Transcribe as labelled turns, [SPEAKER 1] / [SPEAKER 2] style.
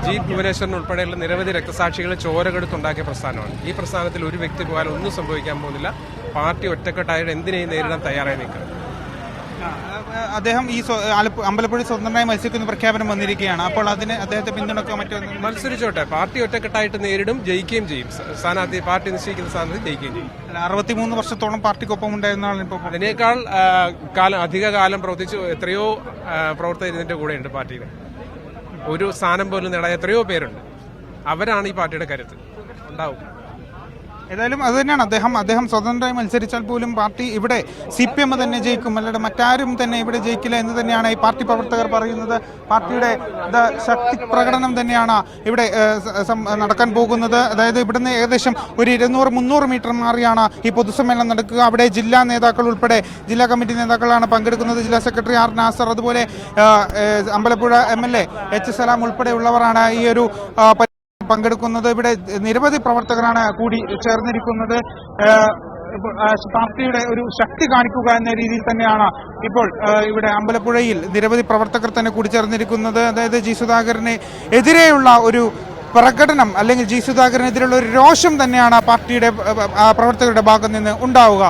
[SPEAKER 1] G Bhuvaneswaran ഉൾപ്പെടെയുള്ള നിരവധി രക്തസാക്ഷികൾ ചോരകെടുത്തുണ്ടാക്കിയ പ്രസ്ഥാനമാണ്. ഈ പ്രസ്ഥാനത്തിൽ ഒരു വ്യക്തി പോയാൽ ഒന്നും സംഭവിക്കാൻ പോകുന്നില്ല. പാർട്ടി ഒറ്റക്കെട്ടായിട്ട് എന്തിനേയും നേരിടാൻ തയ്യാറായി നിൽക്കുന്നത്.
[SPEAKER 2] അദ്ദേഹം ഈ അമ്പലപ്പുഴ സ്വതന്ത്രമായി മത്സരിക്കുന്ന പ്രഖ്യാപനം വന്നിരിക്കുകയാണ്. അപ്പോൾ അതിന് അദ്ദേഹത്തെ പിന്തുണക്കുക മറ്റൊന്നും
[SPEAKER 1] മത്സരിച്ചോട്ടെ, പാർട്ടി ഒറ്റക്കെട്ടായിട്ട് നേരിടും, ജയിക്കുകയും ചെയ്യും. സ്ഥാനാർത്ഥി പാർട്ടി നിശ്ചയിക്കുന്ന സ്ഥാനാർത്ഥി ജയിക്കുകയും ചെയ്യും.
[SPEAKER 2] 63 വർഷത്തോളം പാർട്ടിക്കൊപ്പം ഉണ്ടായിരുന്നതാണ്. ഇപ്പോൾ
[SPEAKER 1] അതിനേക്കാൾ അധിക കാലം പ്രവർത്തിച്ച് എത്രയോ പ്രവർത്തകർ ഇതിന്റെ കൂടെ ഉണ്ട്. പാർട്ടിയിൽ ഒരു സ്ഥാനം പോലും നേടാൻ എത്രയോ പേരുണ്ട്. അവരാണ് ഈ പാർട്ടിയുടെ കരുത്ത്. ഉണ്ടാവും.
[SPEAKER 2] ഏതായാലും അത് തന്നെയാണ് അദ്ദേഹം സ്വതന്ത്രമായി മത്സരിച്ചാൽ പോലും പാർട്ടി ഇവിടെ CPM തന്നെ ജയിക്കും, അല്ലാതെ മറ്റാരും തന്നെ ഇവിടെ ജയിക്കില്ല എന്ന് തന്നെയാണ് ഈ പാർട്ടി പ്രവർത്തകർ പറയുന്നത്. പാർട്ടിയുടെ ശക്തി പ്രകടനം തന്നെയാണ് ഇവിടെ നടക്കാൻ പോകുന്നത്. അതായത് ഇവിടുന്ന് ഏകദേശം ഒരു 200-300 മീറ്റർ മാറിയാണ് ഈ പൊതുസമ്മേളനം നടക്കുക. അവിടെ ജില്ലാ നേതാക്കൾ ഉൾപ്പെടെ ജില്ലാ കമ്മിറ്റി നേതാക്കളാണ് പങ്കെടുക്കുന്നത്. ജില്ലാ സെക്രട്ടറി R നാസർ, അതുപോലെ അമ്പലപ്പുഴ MLA H സലാം ഉൾപ്പെടെയുള്ളവരാണ് ഈ ഒരു പങ്കെടുക്കുന്നത്. ഇവിടെ നിരവധി പ്രവർത്തകരാണ് കൂടി ചേർന്നിരിക്കുന്നത്. പാർട്ടിയുടെ ഒരു ശക്തി കാണിക്കുക എന്ന രീതിയിൽ തന്നെയാണ് ഇപ്പോൾ ഇവിടെ അമ്പലപ്പുഴയിൽ നിരവധി പ്രവർത്തകർ തന്നെ കൂടി ചേർന്നിരിക്കുന്നത്. അതായത് ജി സുധാകരന് എതിരെയുള്ള ഒരു പ്രകടനം അല്ലെങ്കിൽ ജി സുധാകരനെതിരെയുള്ള ഒരു രോഷം തന്നെയാണ് പാർട്ടിയുടെ പ്രവർത്തകരുടെ ഭാഗത്ത് നിന്ന് ഉണ്ടാവുക.